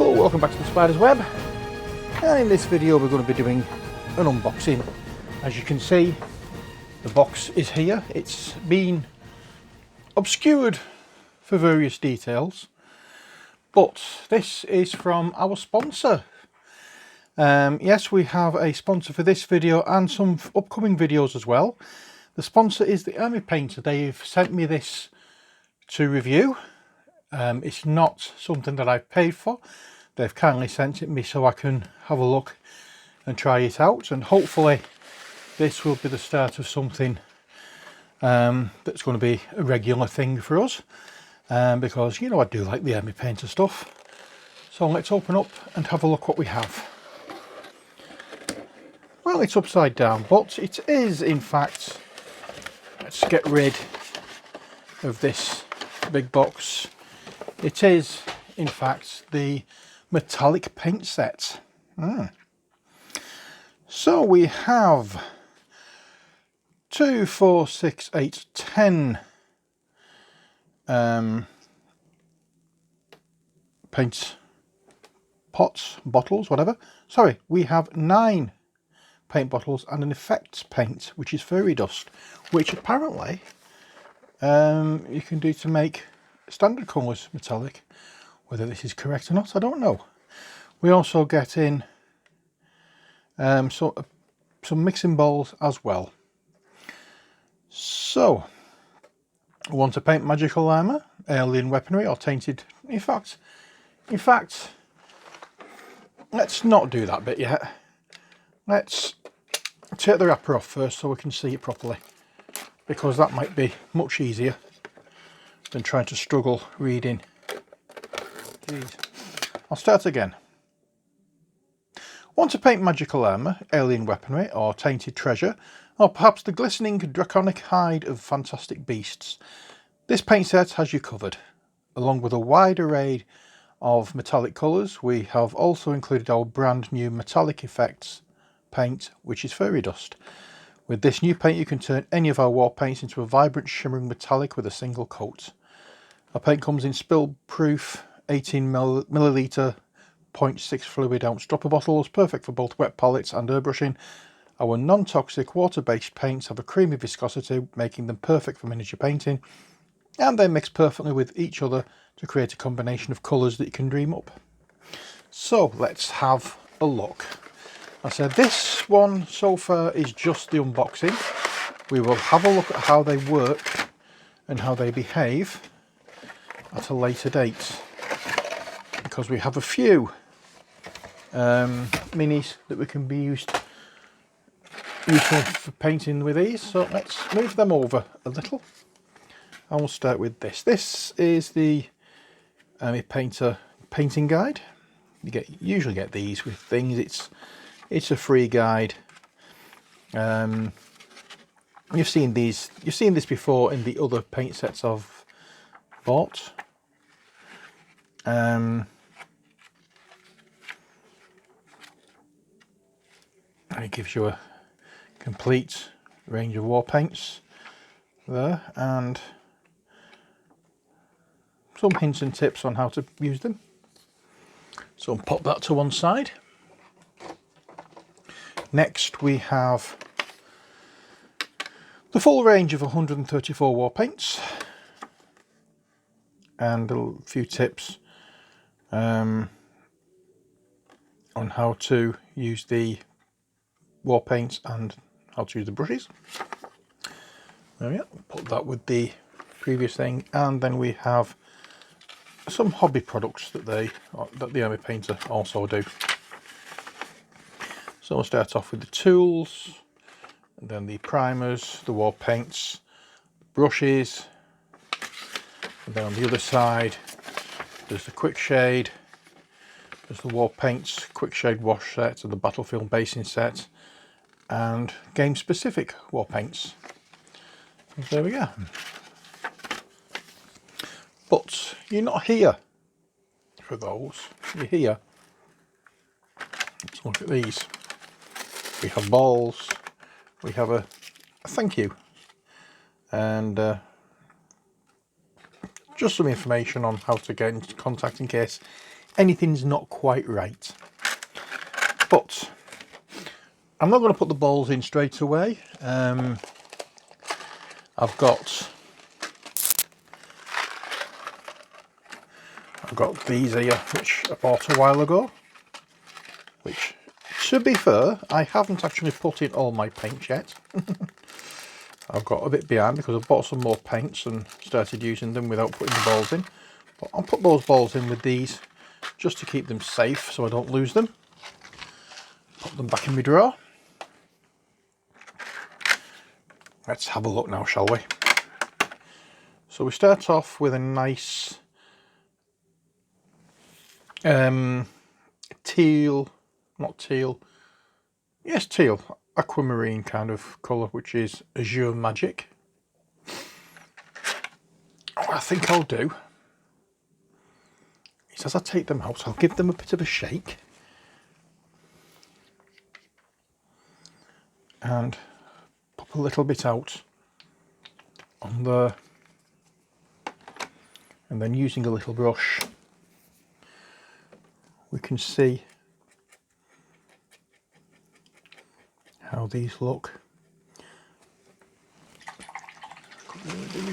Hello, welcome back to the Spider's Web, and in this video we're going to be doing an unboxing. As you can see, the box is here. It's been obscured for various details, but this is from our sponsor. Yes, we have a sponsor for this video and some upcoming videos as well. The sponsor is the Army Painter. They've sent me this to review. It's not something that I've paid for. They've kindly sent it me so I can have a look and try it out, and hopefully this will be the start of something that's going to be a regular thing for us, because you know I do like the Army Painter stuff. So let's open up and have a look what we have. Well, it's upside down, but it is in fact, let's get rid of this big box. It is in fact the metallic paint set. So we have 2, 4, 6, 8, 10 paint pots, bottles, whatever. Sorry, we have 9 paint bottles and an effects paint, which is Furry Dust, which apparently you can do to make standard colours metallic. Whether this is correct or not, I don't know. We also get in some mixing bowls as well. So, want to paint magical armour, alien weaponry, or tainted? In fact, let's not do that bit yet. Let's take the wrapper off first so we can see it properly, because that might be much easier than trying to struggle reading. Jeez. I'll start again. Want to paint magical armour, alien weaponry, or tainted treasure, or perhaps the glistening draconic hide of fantastic beasts? This paint set has you covered. Along with a wide array of metallic colours, we have also included our brand new metallic effects paint, which is Furry Dust. With this new paint you can turn any of our war paints into a vibrant shimmering metallic with a single coat. Our paint comes in spill proof 18 milliliter 0.6 fluid ounce dropper bottles, perfect for both wet palettes and airbrushing. Our non-toxic water-based paints have a creamy viscosity, making them perfect for miniature painting, and they mix perfectly with each other to create a combination of colours that you can dream up. So let's have a look. I said this one so far is just the unboxing. We will have a look at how they work and how they behave at a later date, because we have a few minis that we can be useful for painting with these. So let's move them over a little. I will start with this. This is the Army Painter painting guide. You usually get these with things. It's a free guide. You've seen this before in the other paint sets I've bought. It gives you a complete range of war paints there, and some hints and tips on how to use them. So I'll pop that to one side. Next we have the full range of 134 war paints and a few tips on how to use the war paints and how to use the brushes. There we go. Put that with the previous thing, and then we have some hobby products that the Army Painter also do. So we'll start off with the tools, and then the primers, the war paints, brushes, and then on the other side there's the quick shade, there's the war paints quick shade wash set, and the battlefield basing set, and game specific war paints. And there we go. But you're not here for those, you're here. Let's look at these. We have balls, we have a thank you, and just some information on how to get into contact in case anything's not quite right. But I'm not going to put the balls in straight away. I've got these here, which I bought a while ago, which, to be fair, I haven't actually put in all my paints yet. I've got a bit behind because I've bought some more paints and started using them without putting the balls in. But I'll put those balls in with these just to keep them safe so I don't lose them. Put them back in my drawer. Let's have a look now, shall we? So we start off with a nice teal, not teal, yes, teal, aquamarine kind of colour, which is Azure Magic. What I think I'll do is, as I take them out, I'll give them a bit of a shake and pop a little bit out on there, and then using a little brush we can see how these look.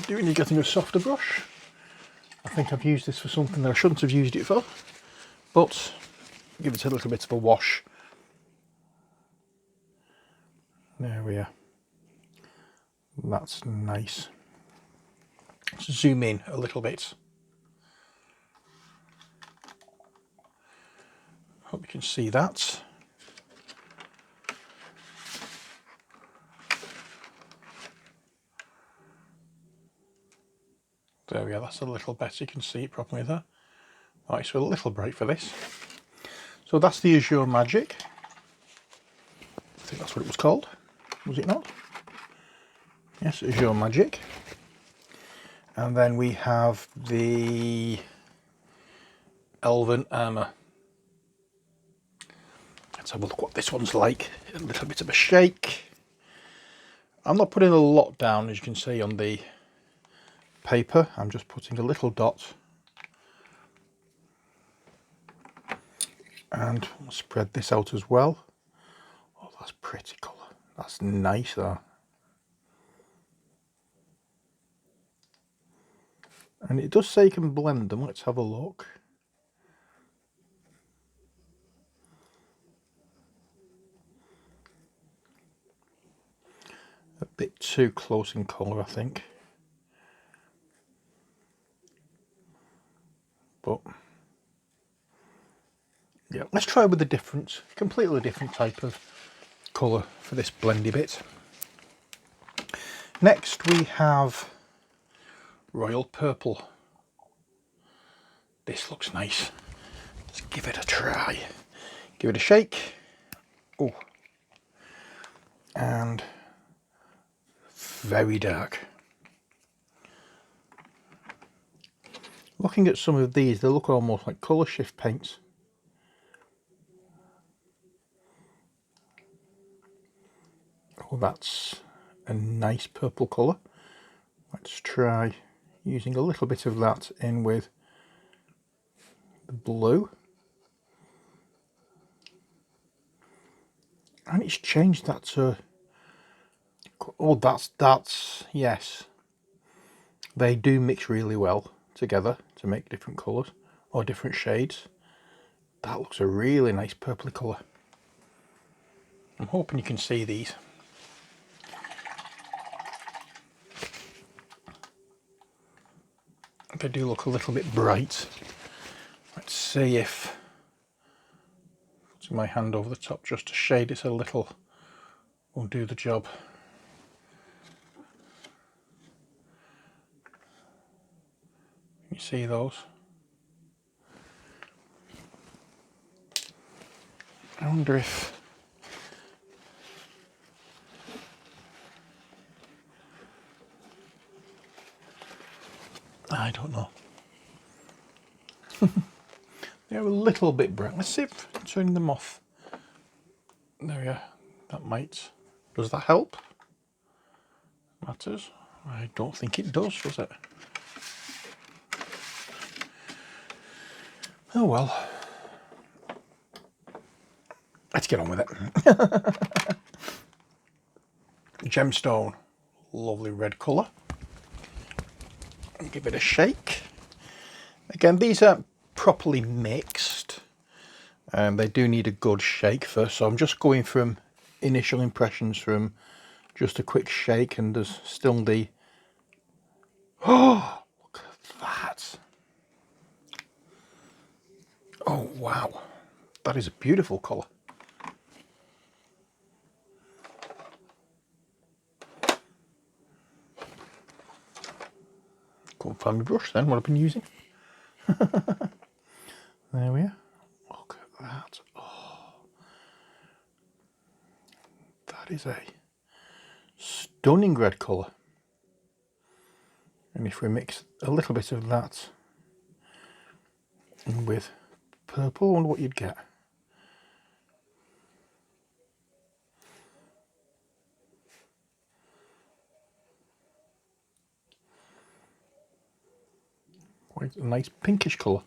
You're getting a softer brush. I think I've used this for something that I shouldn't have used it for, but give it a little bit of a wash. There we are. That's nice. Let's zoom in a little bit. Hope you can see that. There we are, that's a little better, you can see it properly there. Alright, so a little bright for this. So that's the Azure Magic. I think that's what it was called, was it not? Yes, Azure Magic. And then we have the Elven Armor. Let's have a look what this one's like. A little bit of a shake. I'm not putting a lot down, as you can see on the paper. I'm just putting a little dot. And we'll spread this out as well. Oh, that's pretty colour. That's nice though. And it does say you can blend them. Let's have a look. A bit too close in colour, I think. But yeah, let's try with a different, completely different type of colour for this blendy bit. Next we have Royal Purple. This looks nice. Let's give it a try. Give it a shake. Oh, and very dark. Looking at some of these, they look almost like colour shift paints. Oh, that's a nice purple colour. Let's try using a little bit of that in with the blue. And it's changed that to, oh, that's yes. They do mix really well together to make different colours or different shades. That looks a really nice purpley colour. I'm hoping you can see these. They do look a little bit bright. Let's see if putting my hand over the top just to shade it a little will do the job. You see those? I wonder if I don't know. They're a little bit bright. Let's see if turning them off. There we are. That might. Does that help? Matters? I don't think it does it? Oh well. get on with it. Gemstone, lovely red colour. Give it a shake. Again, these aren't properly mixed, and they do need a good shake first. So I'm just going from initial impressions from just a quick shake, and there's still the... Oh, look at that. Oh, wow. That is a beautiful colour. Couldn't find my brush then, what I've been using. There we are. Look at that. Oh, that is a stunning red colour. And if we mix a little bit of that in with purple, I wonder what you'd get. Quite a nice pinkish colour.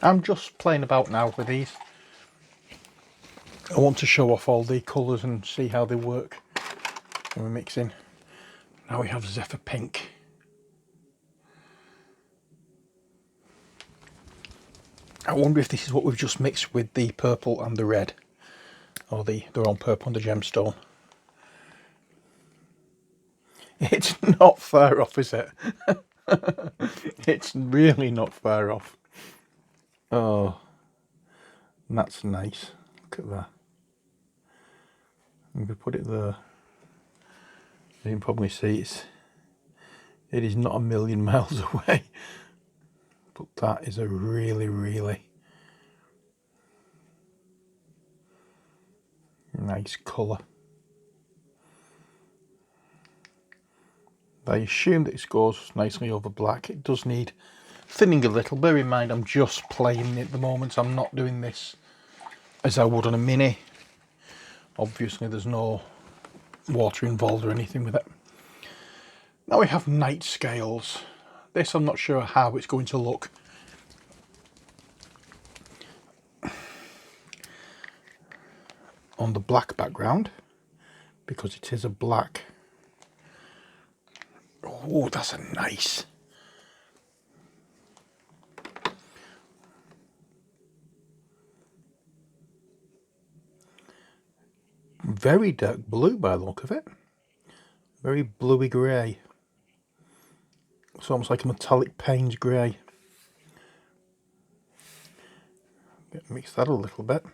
I'm just playing about now with these. I want to show off all the colours and see how they work when we're mixing. Now we have Zephyr Pink. I wonder if this is what we've just mixed with the purple and the red, or the wrong purple and the gemstone. It's not far off, is it? It's really not far off. Oh, that's nice. Look at that. I'm going to put it there. You can probably see it is not a million miles away. But that is a really, really nice colour. I assume that it goes nicely over black. It does need thinning a little. Bear in mind, I'm just playing it at the moment. I'm not doing this as I would on a mini. Obviously, there's no water involved or anything with it. Now we have night scales. This I'm not sure how it's going to look on the black background, because it is a black. Oh, that's a nice. Very dark blue by the look of it. Very bluey grey. It's almost like a metallic Payne's grey. Mix that a little bit.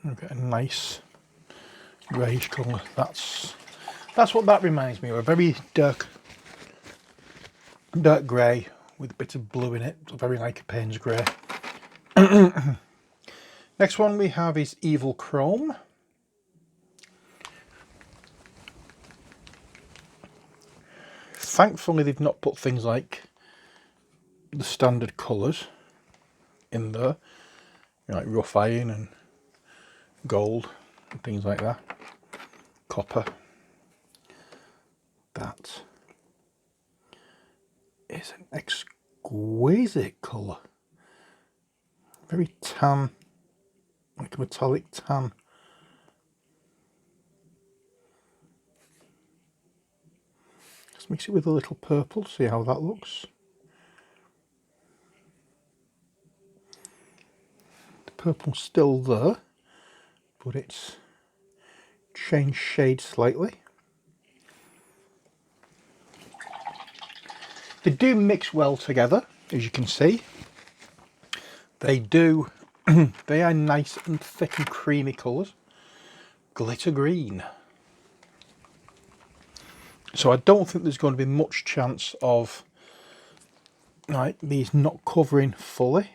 Get a nice greyish colour. That's what that reminds me of. A very dark grey with a bit of blue in it. Very like a Payne's grey. Next one we have is Evil Chrome. Thankfully they've not put things like the standard colours in there, you know, like rough iron and gold and things like that. Copper. That is an exquisite colour. Very tan, like a metallic tan. Let's mix it with a little purple, see how that looks. The purple's still there, but it's changed shade slightly. They do mix well together, as you can see. They do. They are nice and thick and creamy colours. Glitter green. So I don't think there's going to be much chance of these not covering fully.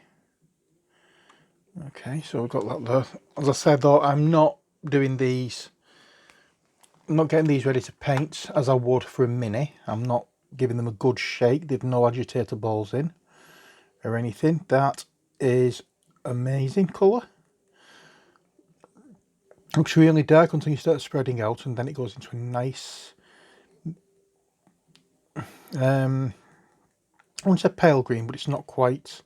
Okay, so we've got that there. As I said though, I'm not doing these, I'm not getting these ready to paint as I would for a mini. I'm not giving them a good shake. They've no agitator balls in or anything. That is amazing colour. Looks really dark until you start spreading out, and then it goes into a nice, I wouldn't say pale green, but it's not quite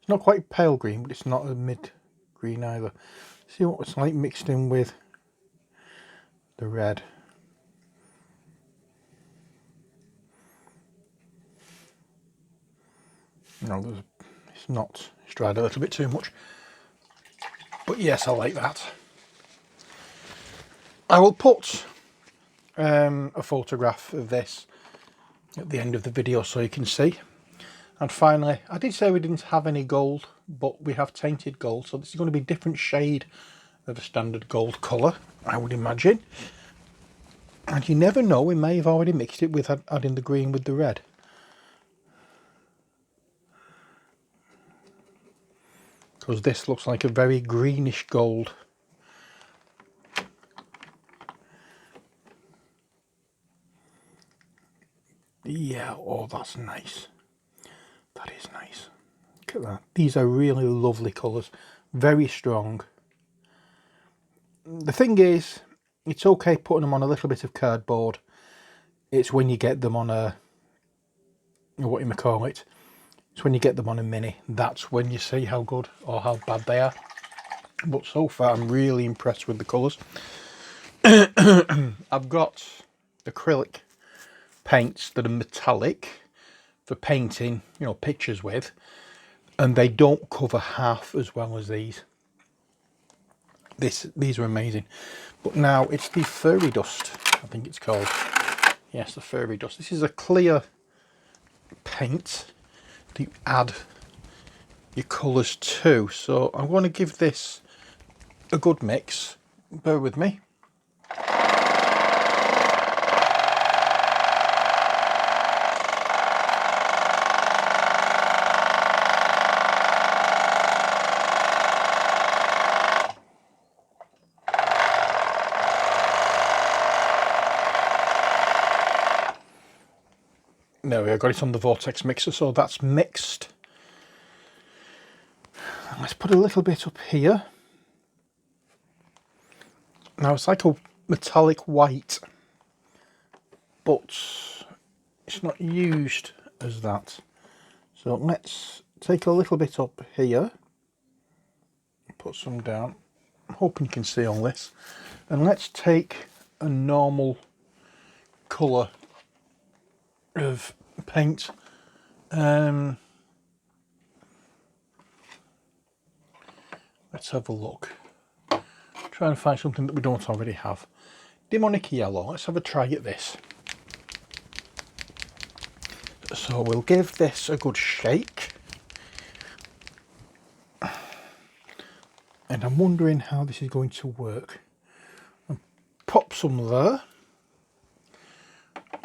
It's not quite pale green, but it's not a mid green either. See what it's like mixed in with the red. No, it's not. It's dried a little bit too much. But yes, I like that. I will put a photograph of this at the end of the video so you can see. And finally, I did say we didn't have any gold, but we have tainted gold, so this is going to be a different shade of a standard gold colour, I would imagine. And you never know, we may have already mixed it with adding the green with the red. Because this looks like a very greenish gold. Yeah, oh, that's nice. That is nice. Look at that. These are really lovely colours. Very strong. The thing is, it's okay putting them on a little bit of cardboard. It's when you get them on a, what you may call it, it's when you get them on a mini. That's when you see how good or how bad they are. But so far, I'm really impressed with the colours. I've got acrylic paints that are metallic for painting, you know, pictures with, and they don't cover half as well as these. These are amazing. But now it's the Furry Dust, I think it's called. Yes, the Furry Dust. This is a clear paint that you add your colours to. So I'm going to give this a good mix. Bear with me. There we go, got it on the vortex mixer, so that's mixed. Let's put a little bit up here. Now it's like a metallic white, but it's not used as that. So let's take a little bit up here, put some down. I'm hoping you can see all this. And let's take a normal colour of paint. Let's have a look. Try and find something that we don't already have. Demonic yellow. Let's have a try at this. So we'll give this a good shake. And I'm wondering how this is going to work. I'll pop some there.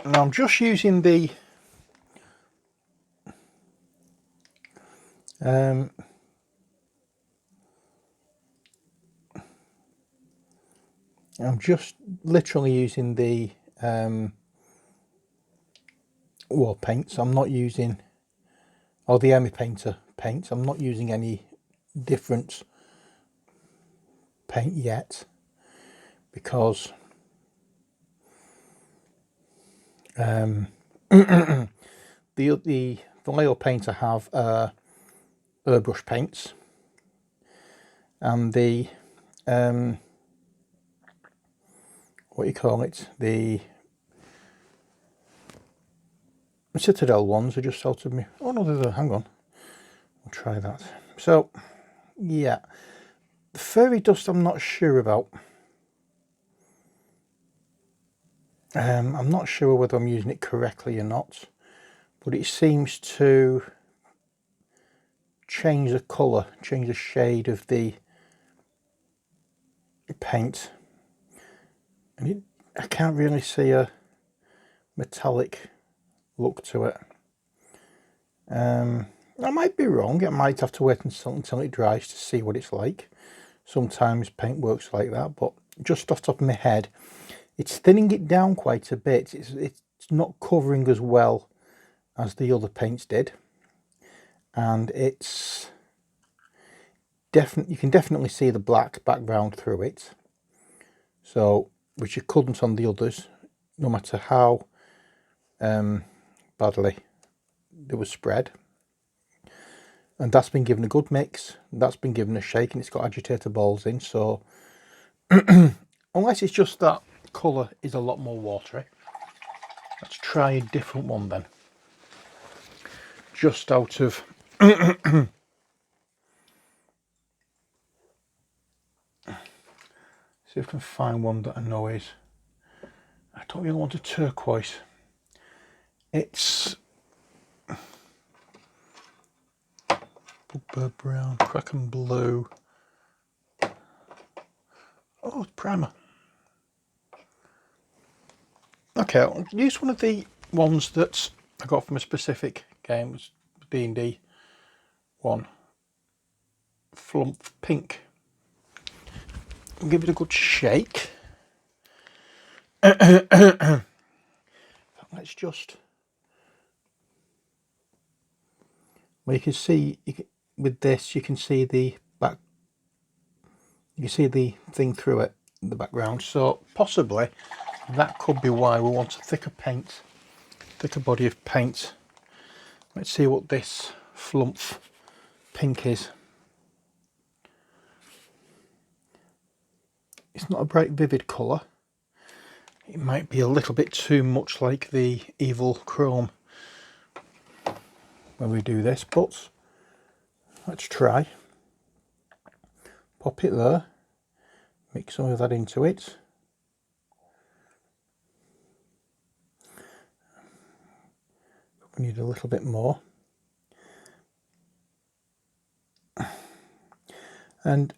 Now I'm just using the I'm just literally using the wall paints. I'm not using, or the Army Painter paints. I'm not using any different paint yet, because the Vallejo paint I have airbrush paints, and the what you call it, the Citadel ones are just out of me. Oh no, there's a, hang on, I'll try that. So yeah, the Furry Dust I'm not sure about. I'm not sure whether I'm using it correctly or not, but it seems to change the colour, change the shade of the paint, and I can't really see a metallic look to it. I might be wrong. I might have to wait until it dries to see what it's like. Sometimes paint works like that, but just off the top of my head, it's thinning it down quite a bit. It's not covering as well as the other paints did, and it's you can definitely see the black background through it. So, which you couldn't on the others, no matter how badly they were spread. and that's been given a good mix. That's been given a shake, and it's got agitator balls in. So unless it's just that colour is a lot more watery, let's try a different one then. Just out of see if I can find one that I know is. I don't really want a turquoise. It's Bugbear Brown, Kraken Blue. Oh, it's primer. Okay, I'll use one of the ones that I got from a specific game. It was D&D one. Flump Pink. I'll give it a good shake. Let's just... Well, you can see, with this, you can see the back... You can see the thing through it, the background. So, possibly, that could be why we want a thicker paint. Thicker body of paint. Let's see what this Flump Pink is. It's not a bright vivid colour. It might be a little bit too much like the Evil Chrome when we do this, but let's try. Pop it there, mix some of that into it. We need a little bit more. And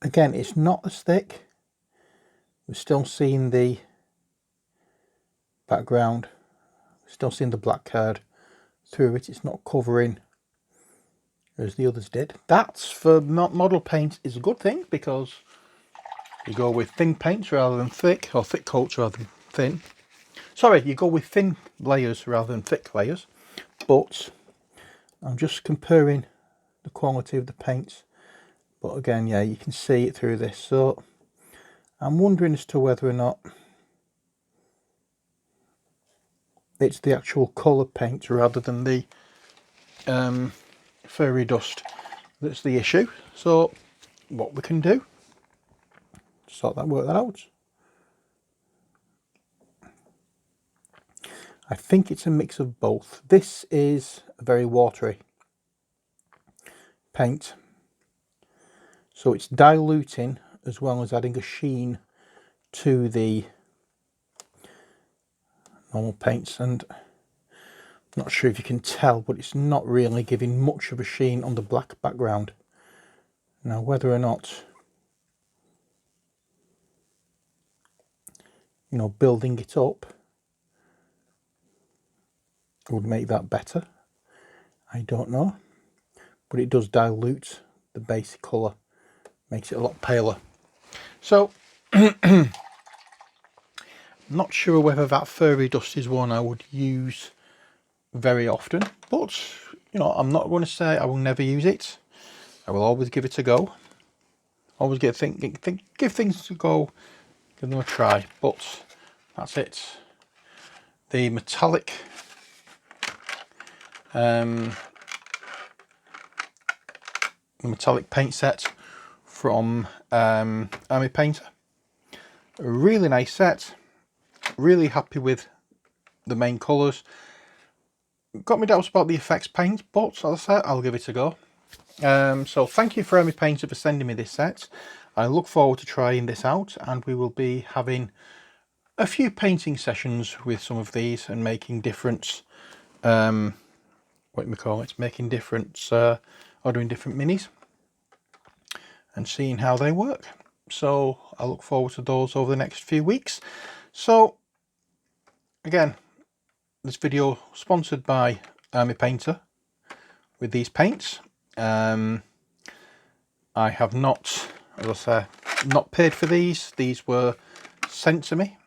again, it's not as thick. We're still seeing the background. We're still seeing the black card through it. It's not covering as the others did. That's, for model paint, is a good thing, because you go with thin paints rather than thick, or thick coats rather than thin. Sorry, you go with thin layers rather than thick layers. But I'm just comparing the quality of the paints. But again, yeah, you can see it through this. So I'm wondering as to whether or not it's the actual colour paint rather than the Furry Dust that's the issue. So what we can do, work that out. I think it's a mix of both. This is a very watery paint, so it's diluting as well as adding a sheen to the normal paints, and I'm not sure if you can tell, but it's not really giving much of a sheen on the black background. Now, whether or not, you know, building it up would make that better, I don't know, but it does dilute the base colour, makes it a lot paler. So not sure whether that Furry Dust is one I would use very often, but you know, I'm not going to say I will never use it. I will always give it a go. Always give things a go, give them a try. But that's it. The metallic paint set from Army Painter. A really nice set. Really happy with the main colours. Got me doubts about the effects paint, but as I said, I'll give it a go. So thank you, Furry Painter, for sending me this set. I look forward to trying this out, and we will be having a few painting sessions with some of these and making different, making different, or doing different minis and seeing how they work. So I look forward to those over the next few weeks. So again, this video sponsored by Army Painter with these paints. I have not, as I say, not paid for these. These were sent to me.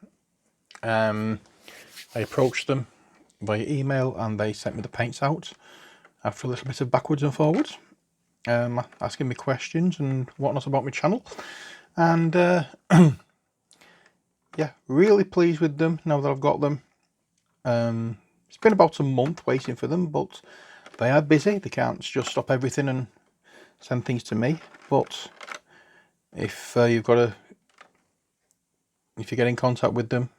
I approached them via email and they sent me the paints out after a little bit of backwards and forwards, asking me questions and whatnot about my channel. And yeah, really pleased with them now that I've got them. It's been about a month waiting for them, but they are busy. They can't just stop everything and send things to me. But if if you get in contact with them,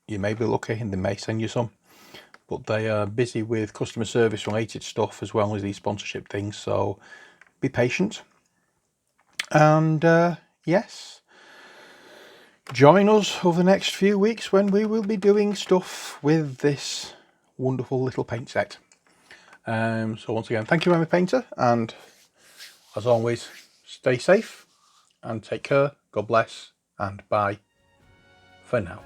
you may be lucky and they may send you some. But they are busy with customer service related stuff as well as these sponsorship things, so be patient. And yes, join us over the next few weeks when we will be doing stuff with this wonderful little paint set. So once again, thank you, Emma Painter, and as always, stay safe and take care. God bless, and bye for now.